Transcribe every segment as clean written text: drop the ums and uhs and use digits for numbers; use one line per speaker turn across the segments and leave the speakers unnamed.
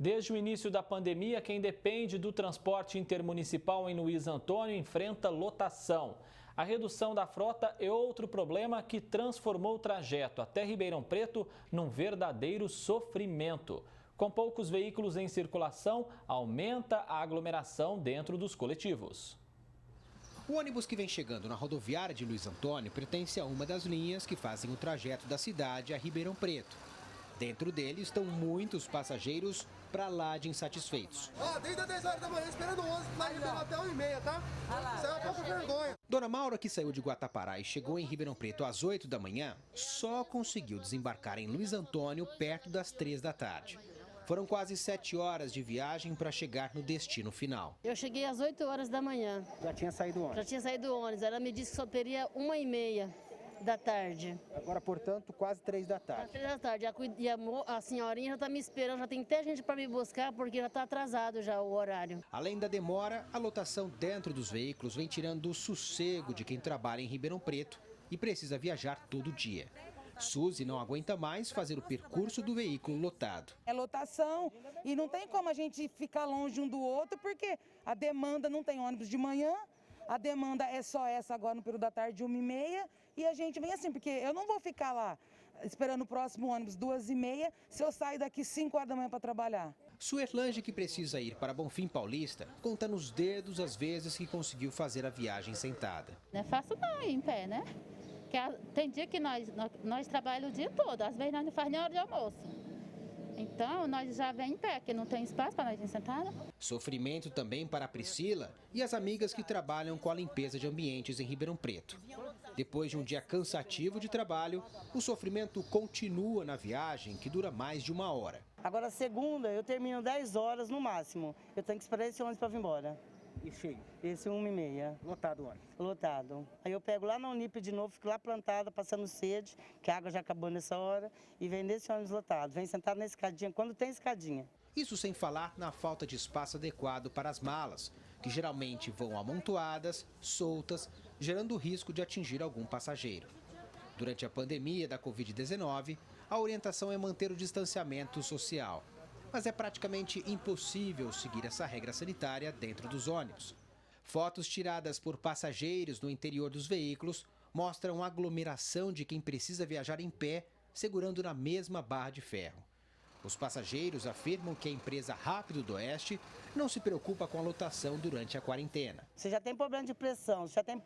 Desde o início da pandemia, quem depende do transporte intermunicipal em Luiz Antônio enfrenta lotação. A redução da frota é outro problema que transformou o trajeto até Ribeirão Preto num verdadeiro sofrimento. Com poucos veículos em circulação, aumenta a aglomeração dentro dos coletivos.
O ônibus que vem chegando na rodoviária de Luiz Antônio pertence a uma das linhas que fazem o trajeto da cidade a Ribeirão Preto. Dentro dele estão muitos passageiros para lá de insatisfeitos.
Desde as 10 horas da manhã esperando o ônibus, lá Ribeirão até 1h30, tá? Isso é uma pouca vergonha.
Dona Maura, que saiu de Guatapará e chegou em Ribeirão Preto às 8 da manhã, só conseguiu desembarcar em Luiz Antônio perto das 3 da tarde. Foram quase 7 horas de viagem para chegar no destino final.
Eu cheguei às 8 horas da manhã.
Já tinha saído o ônibus?
Já tinha saído o ônibus. Ela me disse que só teria 1h30 da tarde.
Agora, portanto, quase 3 da tarde.
Às 3 da tarde. A senhorinha já está me esperando, já tem até gente para me buscar porque já está atrasado já o horário.
Além da demora, a lotação dentro dos veículos vem tirando o sossego de quem trabalha em Ribeirão Preto e precisa viajar todo dia. Suzy não aguenta mais fazer o percurso do veículo lotado.
É lotação e não tem como a gente ficar longe um do outro porque a demanda não tem ônibus de manhã. A demanda é só essa agora no período da tarde, 1h30, e a gente vem assim, porque eu não vou ficar lá esperando o próximo ônibus 2h30 se eu sair daqui 5 horas da manhã para trabalhar.
Suerlange, que precisa ir para Bonfim Paulista, conta nos dedos as vezes que conseguiu fazer a viagem sentada.
Não é fácil não ir em pé, né? Porque tem dia que nós trabalhamos o dia todo, às vezes nós não fazemos nem hora de almoço. Então, nós já vem em pé, que não tem espaço para nós ir sentada.
Sofrimento também para a Priscila e as amigas que trabalham com a limpeza de ambientes em Ribeirão Preto. Depois de um dia cansativo de trabalho, o sofrimento continua na viagem, que dura mais de 1 hora.
Agora, segunda, eu termino 10 horas no máximo. Eu tenho que esperar esse ônibus para vir embora.
E cheio?
Esse 1h30.
Lotado o ônibus?
Lotado. Aí eu pego lá na Unip de novo, fico lá plantada, passando sede, que a água já acabou nessa hora, e vem nesse ônibus lotado. Vem sentado na escadinha, quando tem escadinha.
Isso sem falar na falta de espaço adequado para as malas, que geralmente vão amontoadas, soltas, gerando o risco de atingir algum passageiro. Durante a pandemia da Covid-19, a orientação é manter o distanciamento social. Mas é praticamente impossível seguir essa regra sanitária dentro dos ônibus. Fotos tiradas por passageiros no interior dos veículos mostram a aglomeração de quem precisa viajar em pé, segurando na mesma barra de ferro. Os passageiros afirmam que a empresa Rápido do Oeste não se preocupa com a lotação durante a quarentena.
Você já tem problema de pressão, já tem,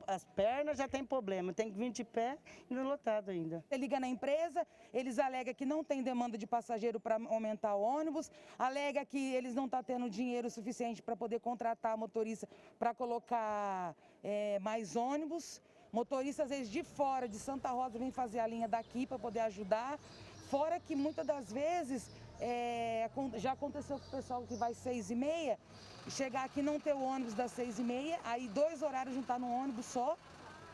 as pernas já tem problema, tem que vir de pé e não lotado ainda.
Você liga na empresa, eles alegam que não tem demanda de passageiro para aumentar o ônibus, alega que eles não estão tendo dinheiro suficiente para poder contratar motorista para colocar mais ônibus. Motoristas, às vezes, de fora, de Santa Rosa, vêm fazer a linha daqui para poder ajudar. Fora que muitas das vezes já aconteceu com o pessoal que vai 6h30, chegar aqui e não ter o ônibus das 6h30, aí 2 horários juntar no ônibus só,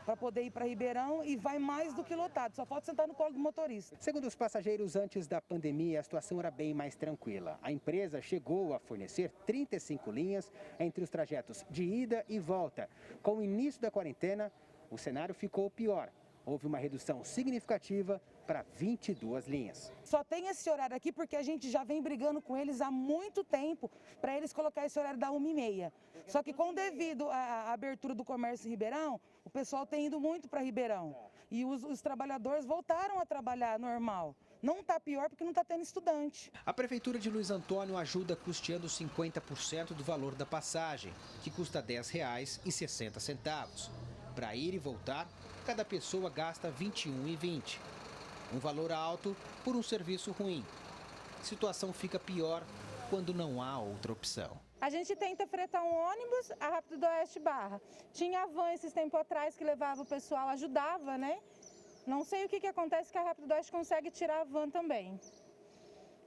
para poder ir para Ribeirão e vai mais do que lotado, só falta sentar no colo do motorista.
Segundo os passageiros, antes da pandemia, a situação era bem mais tranquila. A empresa chegou a fornecer 35 linhas entre os trajetos de ida e volta. Com o início da quarentena, o cenário ficou pior. Houve uma redução significativa para 22 linhas.
Só tem esse horário aqui porque a gente já vem brigando com eles há muito tempo para eles colocar esse horário da 1h30. Só que devido à abertura do comércio em Ribeirão, o pessoal tem ido muito para Ribeirão. E os trabalhadores voltaram a trabalhar normal. Não está pior porque não está tendo estudante.
A Prefeitura de Luiz Antônio ajuda custeando 50% do valor da passagem, que custa R$ 10,60. Para ir e voltar, cada pessoa gasta R$ 21,20. Um valor alto por um serviço ruim. A situação fica pior quando não há outra opção.
A gente tenta fretar um ônibus, a Rápido do Oeste barra. Tinha a van esses tempos atrás que levava o pessoal, ajudava, né? Não sei o que acontece que a Rápido do Oeste consegue tirar a van também.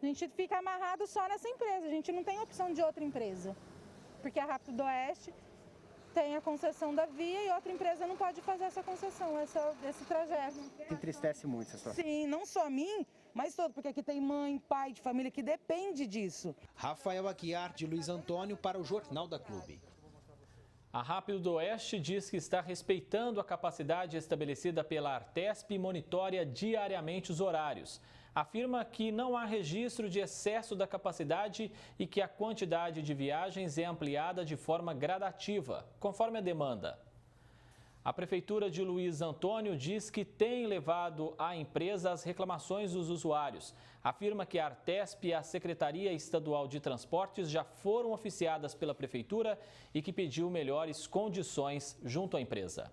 A gente fica amarrado só nessa empresa, a gente não tem opção de outra empresa. Porque a Rápido do Oeste tem a concessão da via e outra empresa não pode fazer essa concessão, esse trajeto.
Entristece muito essa situação.
Sim, não só a mim, mas todo, porque aqui tem mãe, pai de família que depende disso.
Rafael Aguiar, de Luiz Antônio, para o Jornal da Clube.
A Rápido do Oeste diz que está respeitando a capacidade estabelecida pela Artesp e monitora diariamente os horários. afirma que não há registro de excesso da capacidade e que a quantidade de viagens é ampliada de forma gradativa, conforme a demanda. A Prefeitura de Luiz Antônio diz que tem levado à empresa as reclamações dos usuários. Afirma que a Artesp e a Secretaria Estadual de Transportes já foram oficiadas pela Prefeitura e que pediu melhores condições junto à empresa.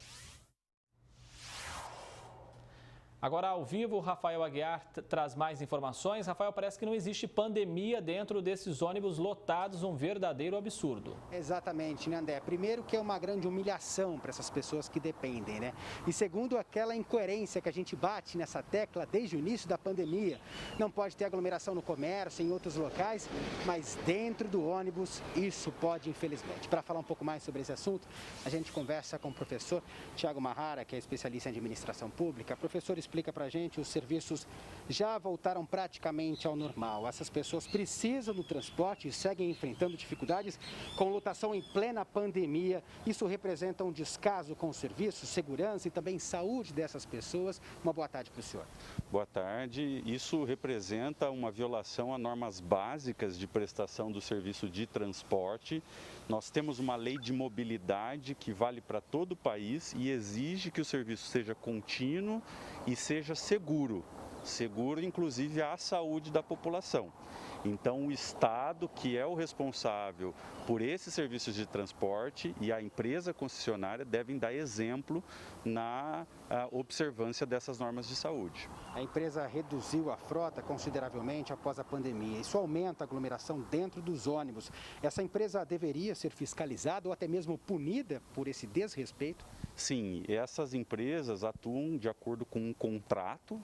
Agora, ao vivo, o Rafael Aguiar traz mais informações. Rafael, parece que não existe pandemia dentro desses ônibus lotados, um verdadeiro absurdo.
Exatamente, né, André? Primeiro que é uma grande humilhação para essas pessoas que dependem, né? E segundo, aquela incoerência que a gente bate nessa tecla desde o início da pandemia. Não pode ter aglomeração no comércio, em outros locais, mas dentro do ônibus isso pode, infelizmente. Para falar um pouco mais sobre esse assunto, a gente conversa com o professor Tiago Marrara, que é especialista em administração pública. Professor, explica para a gente, os serviços já voltaram praticamente ao normal. Essas pessoas precisam do transporte e seguem enfrentando dificuldades com lotação em plena pandemia. Isso representa um descaso com o serviço, segurança e também saúde dessas pessoas. Uma boa tarde para o senhor.
Boa tarde. Isso representa uma violação a normas básicas de prestação do serviço de transporte. Nós temos uma lei de mobilidade que vale para todo o país e exige que o serviço seja contínuo e seja seguro, inclusive à saúde da população. Então, o Estado, que é o responsável por esses serviços de transporte, e a empresa concessionária devem dar exemplo na observância dessas normas de saúde.
A empresa reduziu a frota consideravelmente após a pandemia. Isso aumenta a aglomeração dentro dos ônibus. Essa empresa deveria ser fiscalizada ou até mesmo punida por esse desrespeito?
Sim, essas empresas atuam de acordo com um contrato,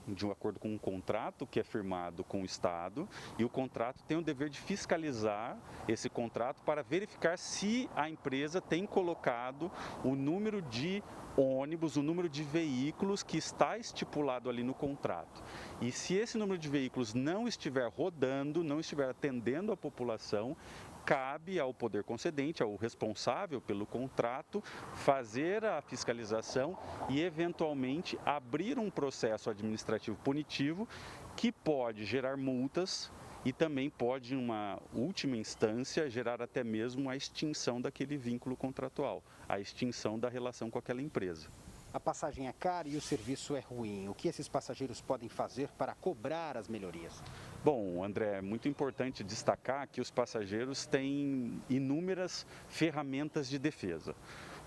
que é firmado com o Estado, e o contrato tem o dever de fiscalizar esse contrato para verificar se a empresa tem colocado o número de ônibus, o número de veículos que está estipulado ali no contrato. E se esse número de veículos não estiver rodando, não estiver atendendo a população, cabe ao poder concedente, ao responsável pelo contrato, fazer a fiscalização e, eventualmente, abrir um processo administrativo punitivo que pode gerar multas e também pode, em uma última instância, gerar até mesmo a extinção daquele vínculo contratual, a extinção da relação com aquela empresa.
A passagem é cara e o serviço é ruim. O que esses passageiros podem fazer para cobrar as melhorias?
Bom, André, é muito importante destacar que os passageiros têm inúmeras ferramentas de defesa.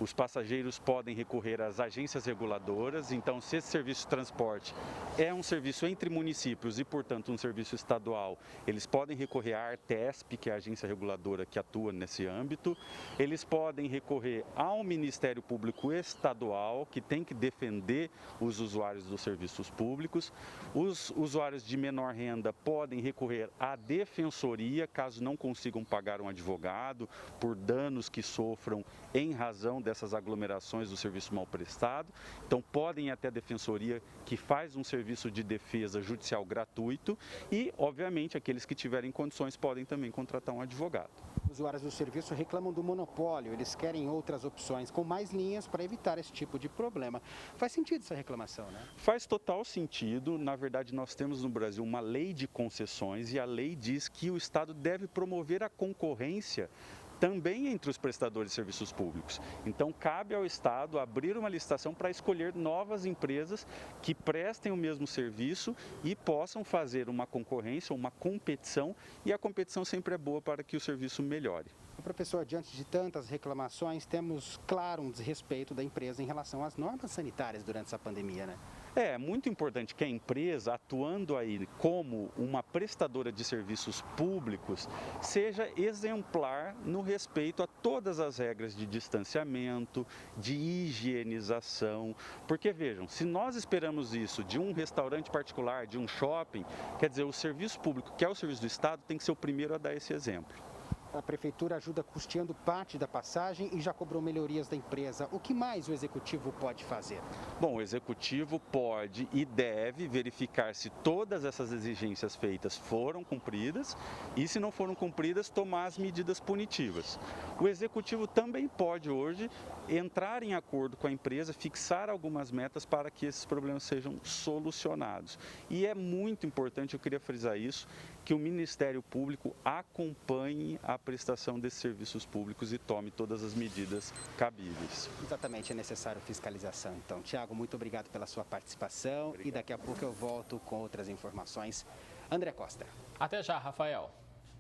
Os passageiros podem recorrer às agências reguladoras, então se esse serviço de transporte é um serviço entre municípios e, portanto, um serviço estadual, eles podem recorrer à Artesp, que é a agência reguladora que atua nesse âmbito. Eles podem recorrer ao Ministério Público Estadual, que tem que defender os usuários dos serviços públicos. Os usuários de menor renda podem recorrer à Defensoria, caso não consigam pagar um advogado por danos que sofram em razão dessas aglomerações do serviço mal prestado. Então podem ir até a Defensoria, que faz um serviço de defesa judicial gratuito, e, obviamente, aqueles que tiverem condições podem também contratar um advogado.
Os usuários do serviço reclamam do monopólio, eles querem outras opções com mais linhas para evitar esse tipo de problema. Faz sentido essa reclamação, né?
Faz total sentido. Na verdade, nós temos no Brasil uma lei de concessões e a lei diz que o Estado deve promover a concorrência também entre os prestadores de serviços públicos. Então, cabe ao Estado abrir uma licitação para escolher novas empresas que prestem o mesmo serviço e possam fazer uma concorrência, uma competição, e a competição sempre é boa para que o serviço melhore.
Professor, diante de tantas reclamações, temos, claro, um desrespeito da empresa em relação às normas sanitárias durante essa pandemia, né?
É muito importante que a empresa, atuando aí como uma prestadora de serviços públicos, seja exemplar no respeito a todas as regras de distanciamento, de higienização. Porque, vejam, se nós esperamos isso de um restaurante particular, de um shopping, quer dizer, o serviço público, que é o serviço do Estado, tem que ser o primeiro a dar esse exemplo.
A prefeitura ajuda custeando parte da passagem e já cobrou melhorias da empresa. O que mais o executivo pode fazer?
Bom, o executivo pode e deve verificar se todas essas exigências feitas foram cumpridas e, se não foram cumpridas, tomar as medidas punitivas. O executivo também pode hoje entrar em acordo com a empresa, fixar algumas metas para que esses problemas sejam solucionados. E é muito importante, eu queria frisar isso, que o Ministério Público acompanhe a prestação desses serviços públicos e tome todas as medidas cabíveis.
Exatamente, é necessário fiscalização. Então, Tiago, muito obrigado pela sua participação. Obrigado. E daqui a pouco eu volto com outras informações. André Costa.
Até já, Rafael.